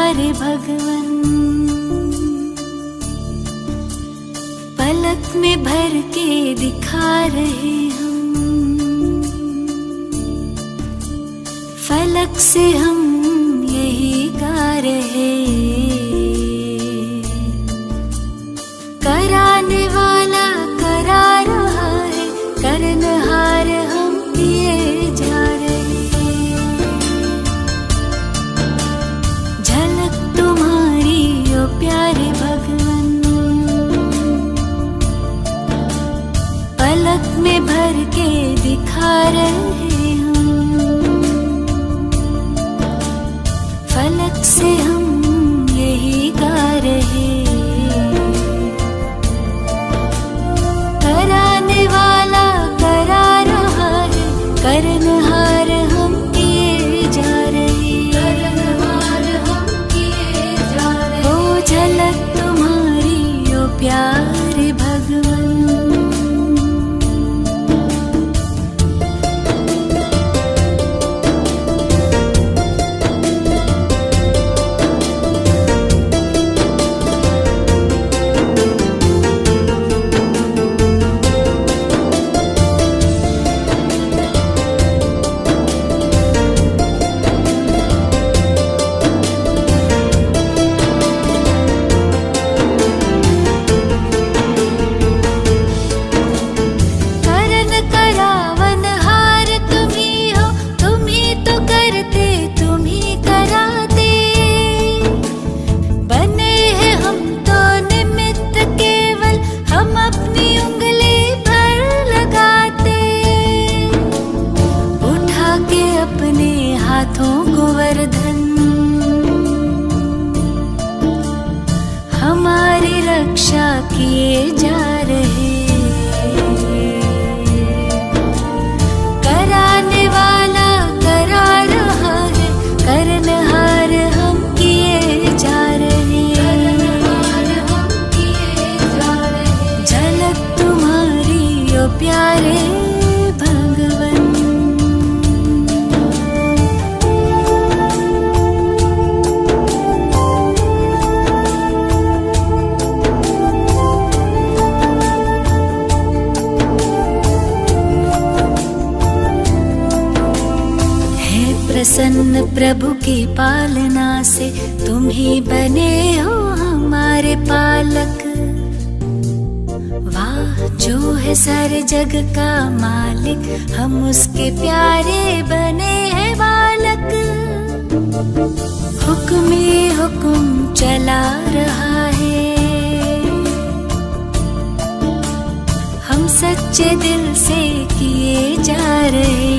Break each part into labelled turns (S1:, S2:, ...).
S1: प्यारे भगवन, पलक में भर के दिखा रहे हम, फलक से हम यही गा रहे। कराने वाला करा रहा है, करनहार हम किए जा रहे। झलक तुम्हारी ओ प्यारे भगवन, पलक में भर के दिखा रहे हम, फलक से हम यही गा रहे। कराने वाला करा रहा है, करनहार हम किए जा रहे। करनहार हम किए जा रहे। ओ झलक तुम्हारी ओ प्यारे भगवन। हाथों को वर्धन, हमारी रक्षा किए जा रहे। कराने वाला करा रहा है, करनहार हम किए जा रहे। करनहार हम किए जा रहे। झलक तुम्हारी ओ प्यारे भगवन। प्रसन्न प्रभु की पालना से तुम ही बने हो हमारे पालक। वाह जो है सारे जग का मालिक, हम उसके प्यारे बने हैं बालक। हुक्म ही हुक्म चला रहा है, हम सच्चे दिल से किए जा रहे।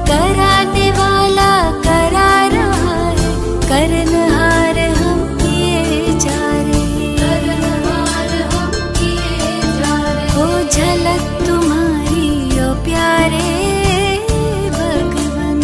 S1: कराने वाला करा रहा है, करनहार हम किए जा रहे। करनहार हम किए जा रहे। ओ झलक तुम्हारी ओ प्यारे भगवन।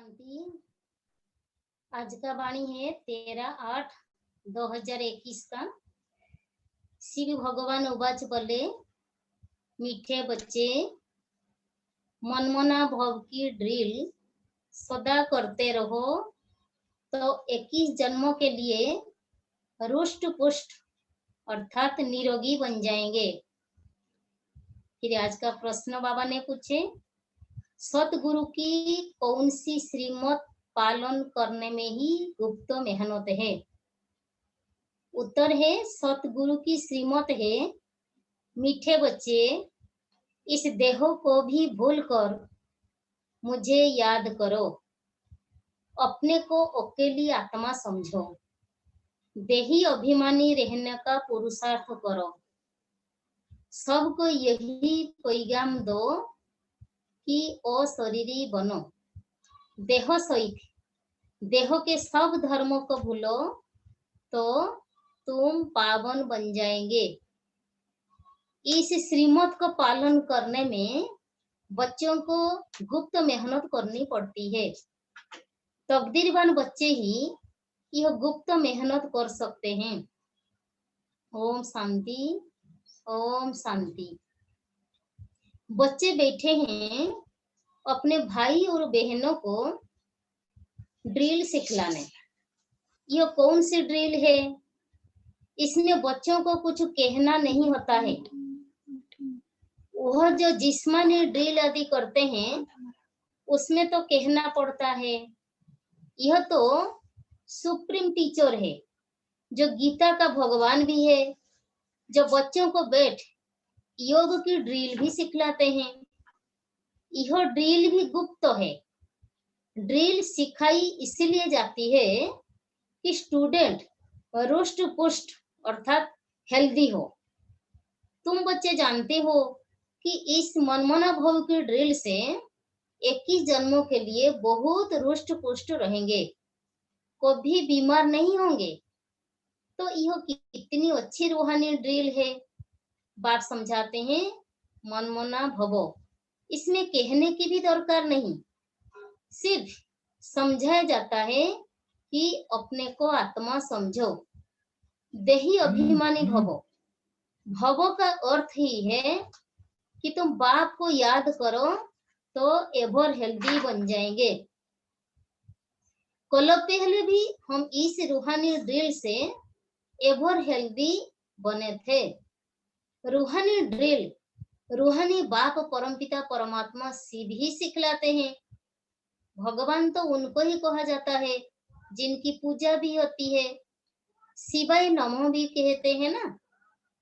S2: शांति। आज का वाणी है 13/8/2021 का। शिव भगवान उवाच बोले, मीठे बच्चे, मनमना भव की ड्रिल सदा करते रहो तो 21 जन्मों के लिए रुष्ट पुष्ट अर्थात निरोगी बन जाएंगे। फिर आज का प्रश्न बाबा ने पूछे, सतगुरु की कौन सी श्रीमत पालन करने में ही गुप्त मेहनत है? उत्तर है, सतगुरु की श्रीमत है, मीठे बच्चे, इस देह को भी भूलकर मुझे याद करो, अपने को अकेली आत्मा समझो, देही अभिमानी रहने का पुरुषार्थ करो, सबको यही पैगाम दो कि अशरीरी बनो, देह सहित देह के सब धर्मों को भूलो तो तुम पावन बन जाएंगे। इस श्रीमत को पालन करने में बच्चों को गुप्त मेहनत करनी पड़ती है। तकदीरवान बच्चे ही यह गुप्त मेहनत कर सकते हैं। ओम शांति, ओम शांति। बच्चे बैठे हैं अपने भाई और बहनों को ड्रिल सिखलाने। यह कौन सी ड्रिल है? इसमें बच्चों को कुछ कहना नहीं होता है। वह जो जिस्मानी ड्रिल आदि करते हैं उसमें तो कहना पड़ता है। यह तो सुप्रीम टीचर है, जो गीता का भगवान भी है, जो बच्चों को बैठ योग की ड्रिल भी सिखलाते हैं। यह ड्रिल भी गुप्त है। ड्रिल सिखाई इसलिए जाती है कि स्टूडेंट रुष्ट पुष्ट अर्थात हेल्दी हो। तुम बच्चे जानते हो कि इस मनमना भव की ड्रिल से 21 जन्मों के लिए बहुत रुष्ट पुष्ट रहेंगे, कभी बीमार नहीं होंगे। तो यह कितनी अच्छी रूहानी ड्रिल है। बात समझाते हैं, मनमना भवो, इसमें कहने की भी दरकार नहीं, सिर्फ समझाया जाता है कि अपने को आत्मा समझो, देही अभिमानी भवो। भवो का अर्थ ही है कि तुम बाप को याद करो तो एवर हेल्दी बन जाएंगे। कल पहले भी हम इस रूहानी ड्रिल से एवर हेल्दी बने थे। रूहानी ड्रिल रूहानी बाप परमपिता परमात्मा शिव ही सिखलाते हैं। भगवान तो उनको ही कहा जाता है जिनकी पूजा भी होती है। शिवाय नमः भी कहते हैं ना,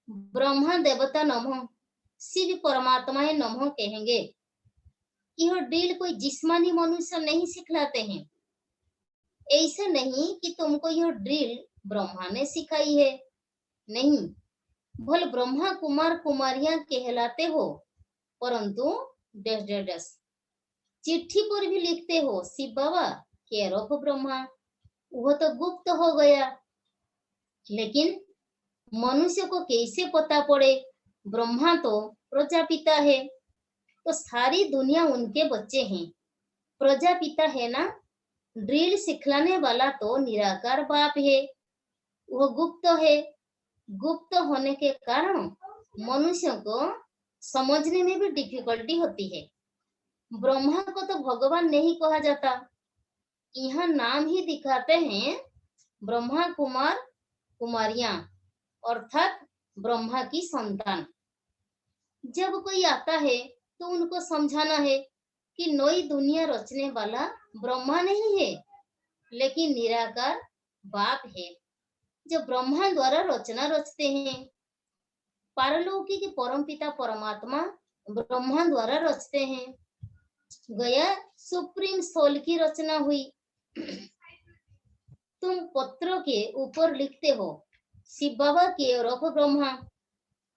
S2: ब्रह्मा देवता नमः, शिव परमात्मा नमः कहेंगे। यह ड्रिल कोई जिस्मानी मनुष्य नहीं सिखलाते हैं। ऐसा नहीं कि तुमको यह ड्रिल ब्रह्मा ने सिखाई है, नहीं, भले ब्रह्मा कुमार कुमारियां कहलाते हो, परंतु डैश डैश डैश चिट्ठी पर भी लिखते हो शिव बाबा केयर ऑफ ब्रह्मा, वह तो गुप्त हो गया। लेकिन मनुष्य को कैसे पता पड़े ब्रह्मा तो प्रजापिता है, तो सारी दुनिया उनके बच्चे हैं। प्रजापिता है ना, ड्रिल सिखलाने वाला तो निराकार बाप है, वह गुप्त है। गुप्त होने के कारण मनुष्य को समझने में भी डिफिकल्टी होती है। ब्रह्मा को तो भगवान नहीं कहा जाता, यहाँ नाम ही दिखाते हैं ब्रह्मा कुमार कुमारियां अर्थात ब्रह्मा की संतान। जब कोई आता है तो उनको समझाना है कि नई दुनिया रचने वाला ब्रह्मा नहीं है, लेकिन निराकार बाप है, जो ब्रह्मा द्वारा रचना रचते हैं। पारलौकिक परमपिता परमात्मा ब्रह्मा द्वारा रचते हैं। गया सुप्रीम सोल की रचना हुई। तुम पत्रों के ऊपर लिखते हो शिव बाबा के रूप ब्रह्मा,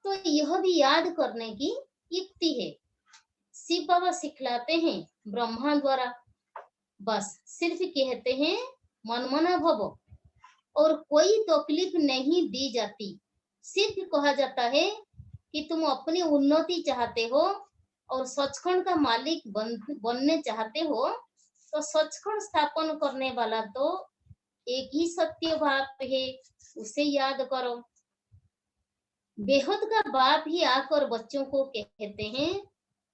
S2: तो यह भी याद करने की युक्ति है। शिव बाबा सिखलाते हैं ब्रह्मा द्वारा, बस सिर्फ कहते हैं मनमना भव, और कोई तकलीफ नहीं दी जाती। सिर्फ कहा जाता है कि तुम अपनी उन्नति चाहते हो और सचखंड का मालिक बनने चाहते हो, तो सचखंड स्थापन करने वाला तो एक ही सत्य बाप है, उसे याद करो। बेहद का बाप ही आकर बच्चों को कहते हैं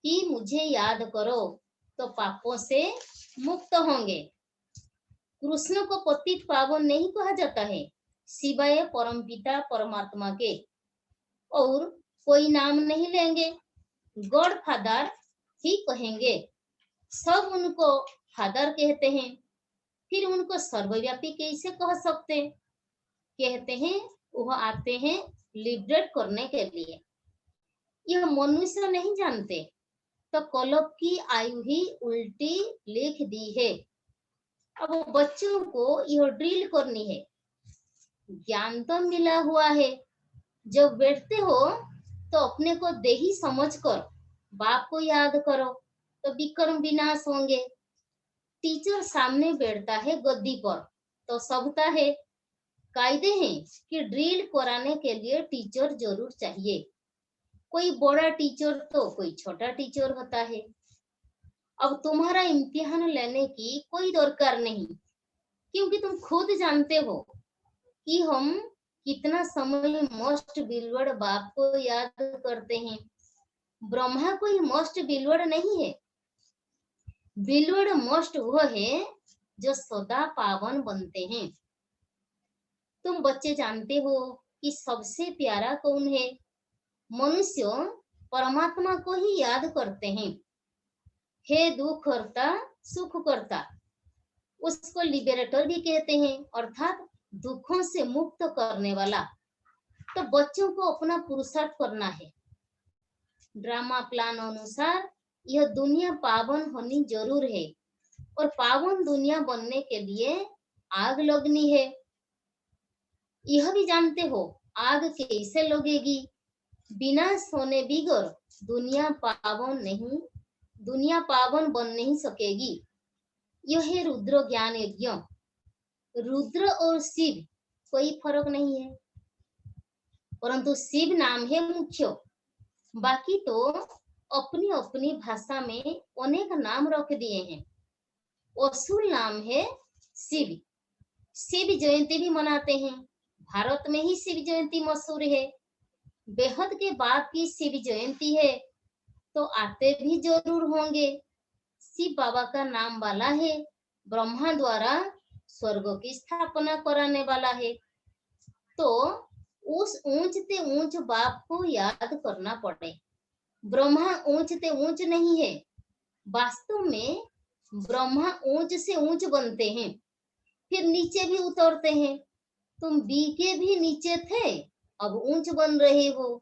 S2: कि मुझे याद करो, तो पापों से मुक्त होंगे। कृष्ण को पतित पावन नहीं कहा जाता है, सिवाय परमपिता परमात्मा के, और कोई नाम नहीं लेंगे, गॉड फादर ही कहेंगे। सब उनको फादर कहते हैं, फिर उनको सर्वव्यापी कैसे कह सकते? कहते हैं वह आते हैं लिबरेट करने के लिए। यह मनुष्य नहीं जानते, तो कलप की आयु ही उल्टी लिख दी है। अब बच्चों को यह ड्रिल करनी है। ज्ञान तो मिला हुआ है, जब बैठते हो तो अपने को देही समझकर बाप को याद करो, तो विक्रम विनाश होंगे। टीचर सामने बैठता है गद्दी पर, तो सबता है। कायदे हैं कि ड्रिल कराने के लिए टीचर जरूर चाहिए, कोई बड़ा टीचर तो कोई छोटा टीचर होता है। अब तुम्हारा इम्तिहान लेने की कोई दरकार नहीं, क्योंकि तुम खुद जानते हो कि हम कितना समय मोस्ट बिलवर्ड बाप को याद करते हैं। ब्रह्मा कोई मोस्ट बिलवर्ड नहीं है। बिलवर्ड मोस्ट वह है जो सदा पावन बनते हैं। तुम बच्चे जानते हो कि सबसे प्यारा कौन है? मनुष्य परमात्मा को ही याद करते हैं। हे दुख करता सुख करता, उसको लिबरेटर भी कहते हैं, अर्थात दुखों से मुक्त करने वाला। तो बच्चों को अपना पुरुषार्थ करना है। ड्रामा प्लान अनुसार यह दुनिया पावन होनी जरूर है, और पावन दुनिया बनने के लिए आग लगनी है। यह भी जानते हो आग कैसे लगेगी? बिना सोने बिगर दुनिया पावन बन नहीं सकेगी। यह है रुद्र ज्ञान यज्ञ। रुद्र और शिव कोई फर्क नहीं है, परंतु शिव नाम है मुख्य। बाकी तो अपनी अपनी भाषा में अनेक नाम रख दिए हैं। असुर नाम है शिव। शिव जयंती भी मनाते हैं। भारत में ही शिव जयंती मशहूर है। बेहद के बाप की शिव जयंती है, तो आते भी जरूर होंगे। शिव बाबा का नाम वाला है, ब्रह्मा द्वारा स्वर्ग की स्थापना कराने वाला है। तो उस ऊंचते ऊंच बाप को याद करना पड़े। ब्रह्मा ऊंचते ऊंच नहीं है, वास्तव में ब्रह्मा ऊंच से ऊंच बनते हैं, फिर नीचे भी उतरते हैं। तुम बी के भी नीचे थे, अब ऊंच बन रहे हो।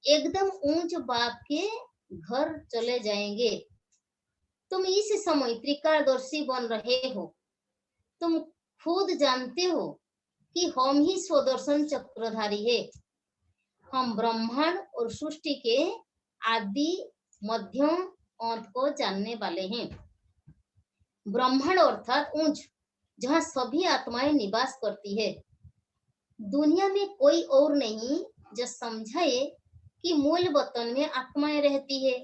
S2: एकदम ऊंच बाप के घर चले जाएंगे। तुम इस समय त्रिकालदर्शी बन रहे हो। तुम खुद जानते हो कि हम ही स्वदर्शन चक्रधारी है। हम ब्रह्मांड और सृष्टि के आदि मध्यम अंत को जानने वाले हैं। ब्रह्मांड अर्थात ऊंच, जहाँ सभी आत्माएं निवास करती है। दुनिया में कोई और नहीं जो समझाए कि मूल वतन में आत्माएं रहती है।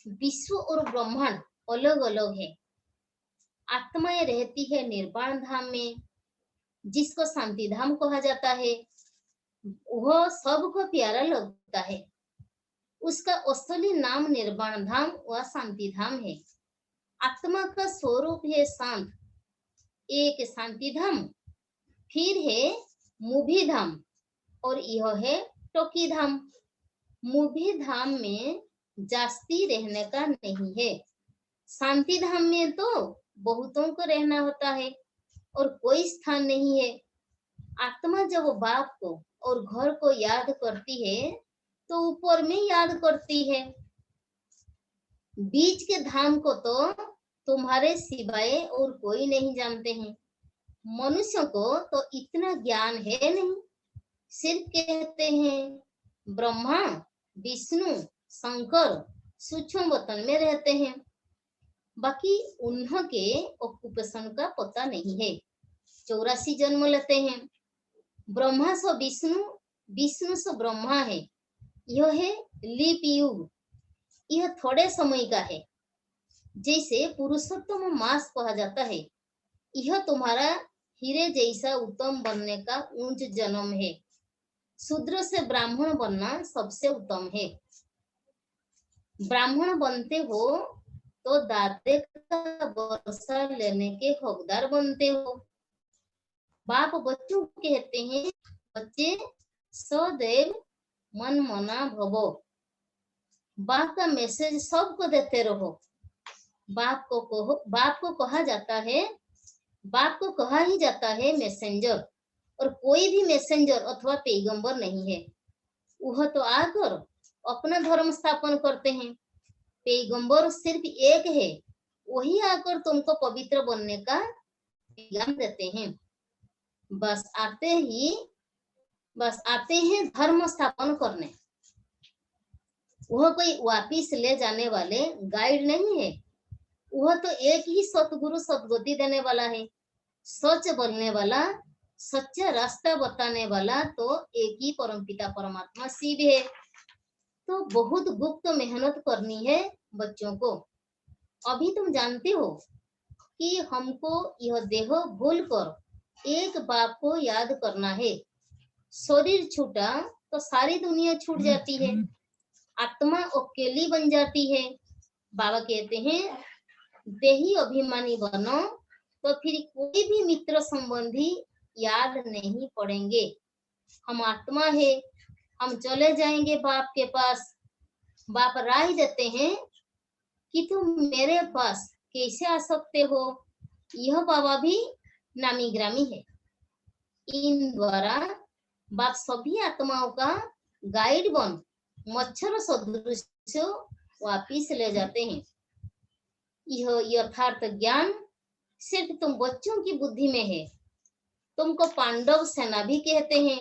S2: विश्व और ब्रह्मांड अलग अलग है। आत्माएं रहती है निर्वाण धाम में, जिसको शांति धाम कहा जाता है। वह सबको प्यारा लगता है। उसका असली नाम निर्वाण धाम व शांति धाम है। आत्मा का स्वरूप है शांत, एक शांति धाम, फिर है मुभी धाम, और यह है टोकी धाम। मुभी धाम में जास्ती रहने का नहीं है। शांति धाम में तो बहुतों को रहना होता है और कोई स्थान नहीं है। आत्मा जब बाप को और घर को याद करती है तो ऊपर में याद करती है। बीच के धाम को तो तुम्हारे सिवाय और कोई नहीं जानते हैं। मनुष्य को तो इतना ज्ञान है नहीं, सिर्फ कहते हैं ब्रह्मा विष्णु शंकर सूक्ष्म वतन में रहते हैं। बाकी उन्होंने ऑक्यूपेशन का पता नहीं है। 84 जन्म लेते हैं। ब्रह्मा सो विष्णु, विष्णु सो ब्रह्मा है। यह है लीप युग। यह थोड़े समय का है। जैसे पुरुषोत्तम मास कहा जाता है, यह तुम्हारा हीरे जैसा उत्तम बनने का ऊंच जन्म है। शूद्र से ब्राह्मण बनना सबसे उत्तम है। ब्राह्मण बनते हो तो दाते का भरोसा लेने के हकदार बनते हो। बाप बच्चों को कहते हैं, बच्चे सदैव मन मना भवो। बाप का मैसेज सबको देते रहो। बाप को कहा जाता है, बाप को कहा ही जाता है मैसेंजर, और कोई भी मैसेंजर अथवा पैगंबर नहीं है। वह तो आकर अपना धर्म स्थापन करते हैं। पैगंबर सिर्फ एक है, वही आकर तुमको पवित्र बनने का पैगाम देते हैं। बस आते हैं धर्म स्थापन करने। वह कोई वापिस ले जाने वाले गाइड नहीं है। वह तो एक ही सतगुरु सदगति देने वाला है, सच बोलने वाला, सच्चा रास्ता बताने वाला तो एक ही परमपिता परमात्मा शिव है। तो बहुत गुप्त मेहनत करनी है बच्चों को। अभी तुम जानते हो कि हमको यह देह भूल कर एक बाप को याद करना है। शरीर छूटा तो सारी दुनिया छूट जाती है, आत्मा अकेली बन जाती है। बाबा कहते हैं, देही अभिमानी बनो तो फिर कोई भी मित्र संबंधी याद नहीं पड़ेंगे। हम आत्मा है, हम चले जाएंगे बाप के पास। बाप राय देते हैं कि तुम मेरे पास कैसे आ सकते हो। यह बाबा भी नामी ग्रामी है। इन द्वारा बाप सभी आत्माओं का गाइड बन मच्छर सदृश वापिस ले जाते हैं। यह यथार्थ ज्ञान सिर्फ तुम बच्चों की बुद्धि में है। तुमको पांडव सेना भी कहते हैं।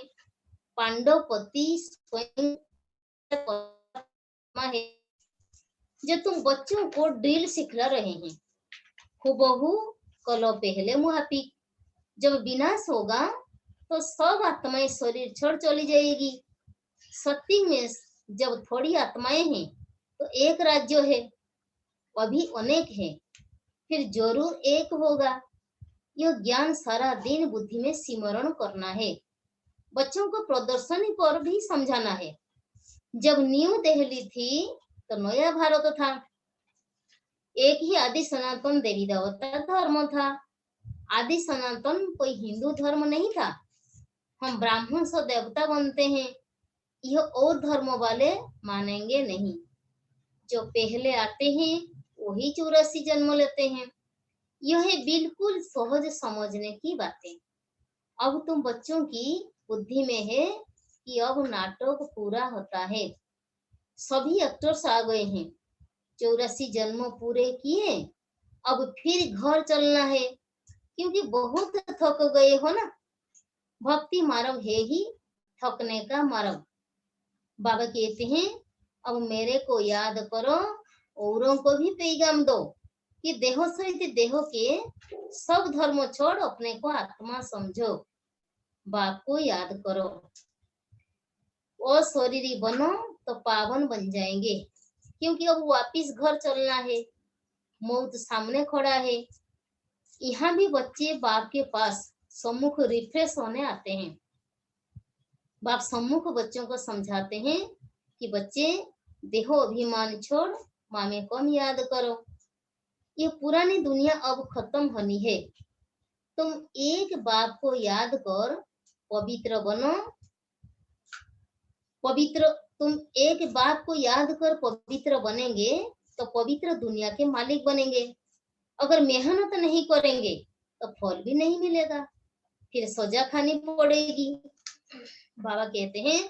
S2: पांडव पति स्वयं है, जो तुम बच्चों को ड्रिल सिखला रहे हैं। हुबहू कलो पहले मुहापिक। जब विनाश होगा तो सब आत्माएं शरीर छोड़ चली जाएगी। सत्य में जब थोड़ी आत्माएं हैं तो एक राज्य है, अभी अनेक है, फिर जरूर एक होगा। यह ज्ञान सारा दिन बुद्धि में सिमरण करना है। बच्चों को प्रदर्शनी पर भी समझाना है। जब न्यू दिल्ली थी तो नया भारत था। एक ही आदि सनातन देवी देवता धर्म था। आदि सनातन कोई हिंदू धर्म नहीं था। हम ब्राह्मण से देवता बनते हैं, यह और धर्म वाले मानेंगे नहीं। जो पहले आते हैं वही 84 जन्म लेते हैं। यह बिल्कुल सहज समझने की बातें। अब तुम बच्चों की बुद्धि में है कि अब नाटक पूरा होता है। सभी एक्टर्स आ गए हैं, 84 जन्म पूरे किए, अब फिर घर चलना है, क्योंकि बहुत थक गए हो ना। भक्ति मार्ग है ही थकने का मार्ग। बाबा कहते हैं, अब मेरे को याद करो, औरों को भी पैगाम दो कि देह सहित देह के सब धर्म छोड़ अपने को आत्मा समझो। बाप को याद करो, और शरीरी बनो तो पावन बन जाएंगे, क्योंकि अब वापिस घर चलना है। मौत सामने खड़ा है। यहाँ भी बच्चे बाप के पास सम्मुख रिफ्रेश होने आते हैं। बाप सम्मुख बच्चों को समझाते हैं कि बच्चे देहो अभिमान छोड़ मामे कम याद करो। ये पुरानी दुनिया अब खत्म होनी है। तुम एक बाप को याद कर पवित्र बनो। तुम एक बाप को याद कर पवित्र बनेंगे तो पवित्र दुनिया के मालिक बनेंगे। अगर मेहनत नहीं करेंगे तो फल भी नहीं मिलेगा, फिर सजा खानी पड़ेगी। बाबा कहते हैं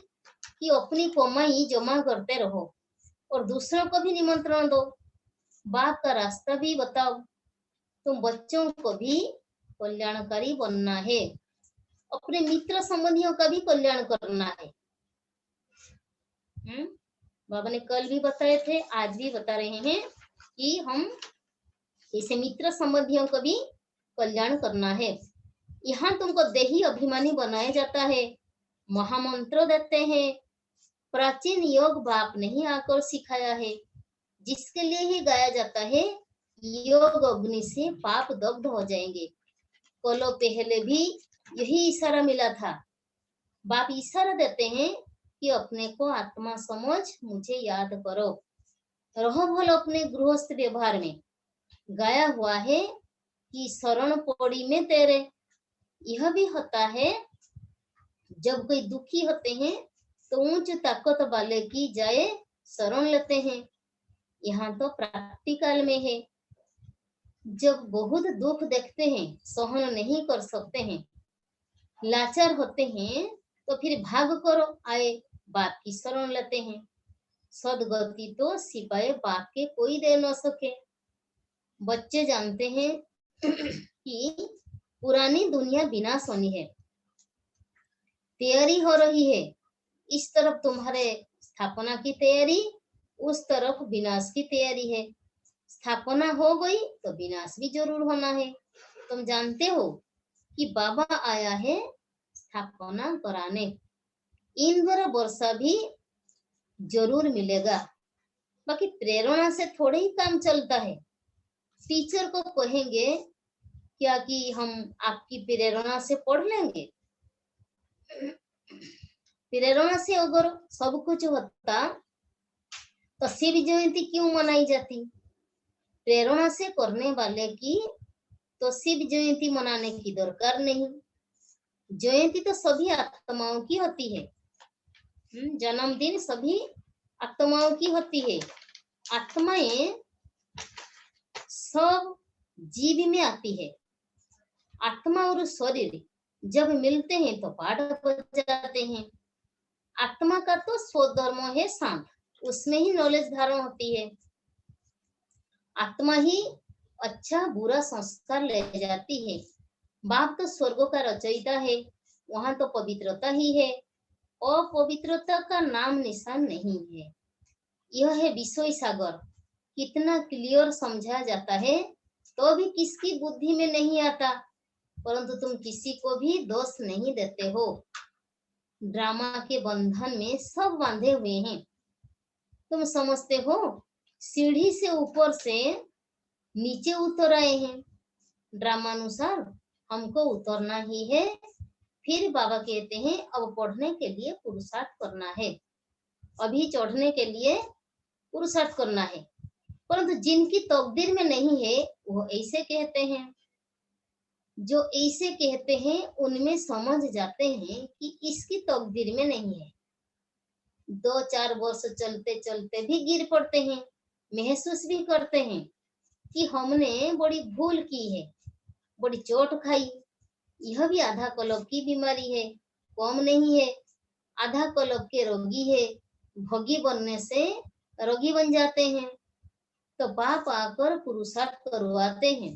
S2: कि अपनी कमाई जमा करते रहो और दूसरों को भी निमंत्रण दो। बाप का रास्ता भी बताओ। तुम बच्चों को भी कल्याणकारी बनना है, अपने मित्र संबंधियों का भी कल्याण करना है। बाबा ने कल भी बताए थे, आज भी बता रहे हैं कि हम इसे मित्र संबंधियों का भी कल्याण करना है। यहाँ तुमको देही अभिमानी बनाया जाता है, महामंत्र देते हैं। प्राचीन योग बाप नहीं आकर सिखाया है, जिसके लिए ही गाया जाता है योग अग्नि से पाप दग्ध हो जाएंगे। कलो पहले भी यही इशारा मिला था। बाप इशारा देते हैं कि अपने को आत्मा समझ मुझे याद करो, रहो भलो अपने गृहस्थ व्यवहार में। गाया हुआ है कि शरण पड़ी में तेरे। यह भी होता है जब कोई दुखी होते हैं तो ऊंच ताकत वाले की जाए शरण लेते हैं। यहाँ तो प्रैक्टिकल में है। जब बहुत दुख देखते हैं, सहन नहीं कर सकते हैं, लाचार होते हैं, तो फिर भाग करो आए बाप की शरण लेते हैं। सदगति तो सिवाय बाप के कोई दे न सके। बच्चे जानते हैं कि पुरानी दुनिया विनाश होनी है, तैयारी हो रही है। इस तरफ तुम्हारे स्थापना की तैयारी, उस तरफ विनाश की तैयारी है। स्थापना हो गई तो विनाश भी जरूर होना है। तुम जानते हो कि बाबा आया है स्थापना कराने। इंद्र वर्षा भी जरूर मिलेगा। बाकी प्रेरणा से थोड़े ही काम चलता है। टीचर को कहेंगे क्या कि हम आपकी प्रेरणा से पढ़ लेंगे? प्रेरणा से अगर सब कुछ होता तो शिव जयंती क्यों मनाई जाती? प्रेरणा से करने वाले की तो शिव जयंती मनाने की दरकार नहीं। जयंती तो सभी आत्माओं की होती है। जन्मदिन सभी आत्माओं की होती है। आत्माएं सब जीव में आती है। आत्मा और शरीर जब मिलते हैं तो पाठ बजाते हैं। आत्मा का तो स्वधर्म है शांत, उसमें ही नॉलेज धारण होती है। आत्मा ही अच्छा बुरा संस्कार ले जाती है। बाप तो स्वर्ग का रचयिता है, वहां तो पवित्रता ही है। अपवित्रता का नाम निशान नहीं है। यह है विषय सागर। कितना क्लियर समझा जाता है तो भी किसकी बुद्धि में नहीं आता। परंतु तुम किसी को भी दोष नहीं देते हो। ड्रामा के बंधन में सब बांधे हुए हैं। तुम समझते हो सीढ़ी से ऊपर से नीचे उतर आए हैं। ड्रामानुसार हमको उतरना ही है। फिर बाबा कहते हैं अब पढ़ने के लिए पुरुषार्थ करना है। अभी चढ़ने के लिए पुरुषार्थ करना है। परंतु जिनकी तकदीर में नहीं है वो ऐसे कहते हैं। जो ऐसे कहते हैं उनमें समझ जाते हैं कि इसकी तकदीर में नहीं है। 2-4 वर्ष चलते चलते भी गिर पड़ते हैं, महसूस भी करते हैं कि हमने बड़ी भूल की है, बड़ी चोट खाई। यह भी आधा कलब की बीमारी है, कम नहीं है। आधा कलब के रोगी है, भोगी बनने से रोगी बन जाते हैं। तो बाप आकर पुरुषार्थ करवाते हैं।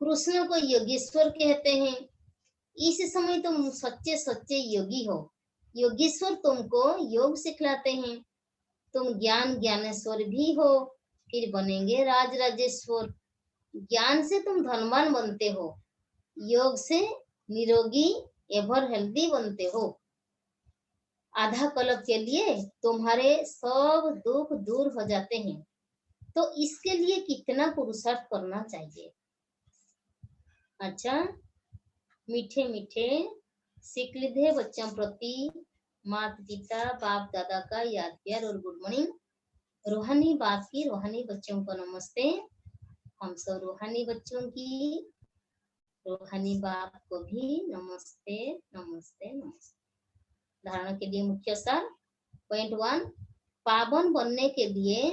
S2: कृष्ण को योगेश्वर कहते हैं। इस समय तुम सच्चे सच्चे योगी हो। योगेश्वर तुमको योग सिखलाते हैं। तुम ज्ञान ज्ञानेश्वर भी हो, फिर बनेंगे राज राजेश्वर। ज्ञान से तुम धनवान बनते हो, योग से निरोगी एवर हेल्दी बनते हो। आधा कल्प के लिए तुम्हारे सब दुख दूर हो जाते हैं। तो इसके लिए कितना पुरुषार्थ करना चाहिए। अच्छा, मीठे मीठे सिकलिधे बच्चों प्रति माता पिता बाप दादा का याद प्यार और गुड मॉर्निंग। रूहानी बाप की रूहानी बच्चों को नमस्ते। हम सब रूहानी बच्चों की रूहानी बाप को भी नमस्ते नमस्ते नमस्ते। धारणा के लिए मुख्य सार पॉइंट 1, पावन बनने के लिए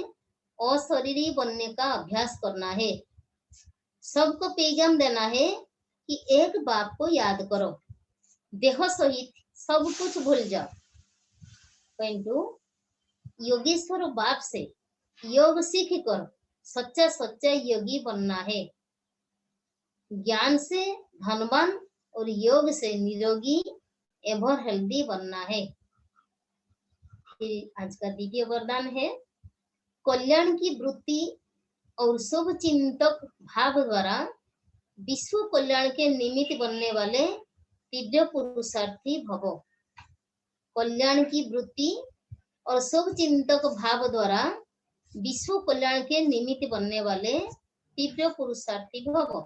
S2: अशरीरी बनने का अभ्यास करना है। सबको पैगाम देना है कि एक बाप को याद करो, देह सहित सब कुछ भूल जाओ। पॉइंट 2, योगेश्वर बाप से योग सीख कर सच्चा सच्चा योगी बनना है। ज्ञान से धनवान और योग से निरोगी एवर हेल्दी बनना है। आज का द्वितीय वरदान है कल्याण की वृत्ति और शुभ चिंतक भाव द्वारा विश्व कल्याण के निमित्त बनने वाले तीव्र पुरुषार्थी भवो। कल्याण की वृत्ति और शुभ चिंतक भाव द्वारा विश्व कल्याण के निमित्त बनने वाले तीव्र पुरुषार्थी भव।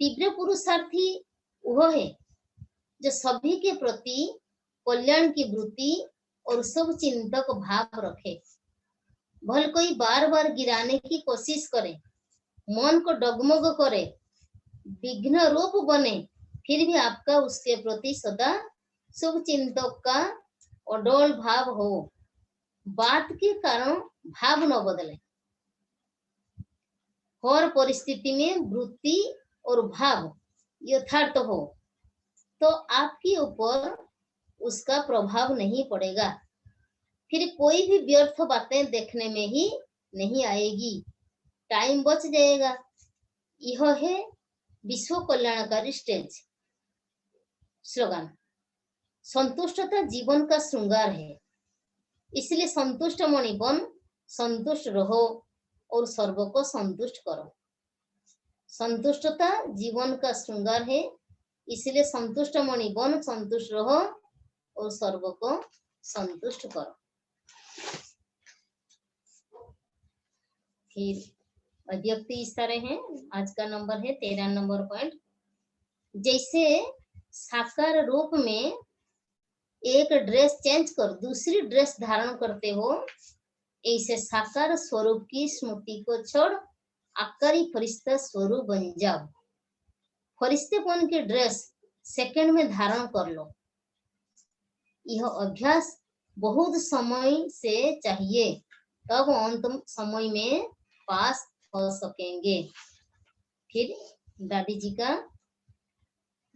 S2: तीव्र पुरुषार्थी वह है जो सभी के प्रति कल्याण की वृत्ति और शुभ चिंतक भाव रखे। भले कोई बार बार गिराने की कोशिश करे, मन को डगमग करे, विघ्न रूप बने, फिर भी आपका उसके प्रति सदा शुभ चिंतक का अडोल भाव हो। बात के कारण भाव न बदले। हर परिस्थिति में वृत्ति और भाव यथार्थ हो तो आपके ऊपर उसका प्रभाव नहीं पड़ेगा। फिर कोई भी व्यर्थ बातें देखने में ही नहीं आएगी, टाइम बच जाएगा। यह है विश्व कल्याणकारी स्टेज। स्लोगन, संतुष्टता जीवन का श्रृंगार है, इसलिए संतुष्ट मणि बन, संतुष्ट रहो और सर्व को संतुष्ट करो। संतुष्टता जीवन का श्रृंगार है, इसलिए संतुष्ट मणि बन, संतुष्ट रहो और सर्व को संतुष्ट करो। फिर अव्यक्ति इस तरह है। आज का नंबर है 13 नंबर पॉइंट। जैसे साकार रूप में एक ड्रेस चेंज कर दूसरी ड्रेस धारण करते हो, ऐसे साकार स्वरूप की स्मृति को छोड़ आकारी फरिश्ता स्वरूप बन जाओ। फरिश्तेपन की ड्रेस सेकंड में धारण कर लो। यह अभ्यास बहुत समय से चाहिए, तब अंत समय में पास हो सकेंगे। फिर दादी जी का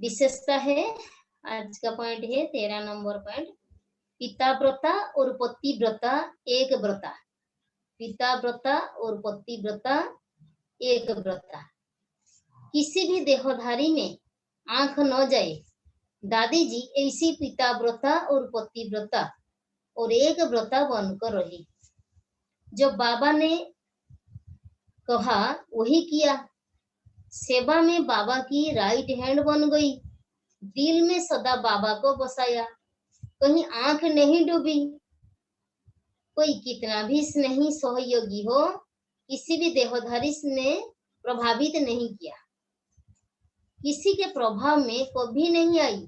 S2: विशेषता है। आज का पॉइंट है 13 नंबर पॉइंट। पिता व्रता और पति व्रता एक व्रता। पिता व्रता और पति व्रता एक व्रता। किसी भी देहधारी में आंख न जाए। दादी जी ऐसी पिता व्रता और पति व्रता और एक व्रता बनकर रही। जो बाबा ने कहा वही किया। सेवा में बाबा की राइट हैंड बन गई। दिल में सदा बाबा को बसाया, कहीं आंख नहीं डूबी। कोई कितना भी स्नेही सहयोगी हो, किसी भी देहधारी ने प्रभावित नहीं किया, किसी के प्रभाव में कभी नहीं आई।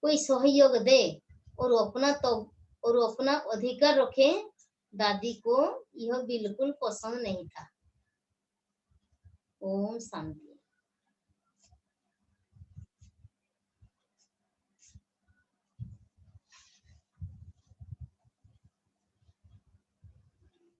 S2: कोई सहयोग दे और अपना अधिकार रखे, दादी को यह बिल्कुल पसंद नहीं था। ओम शांति।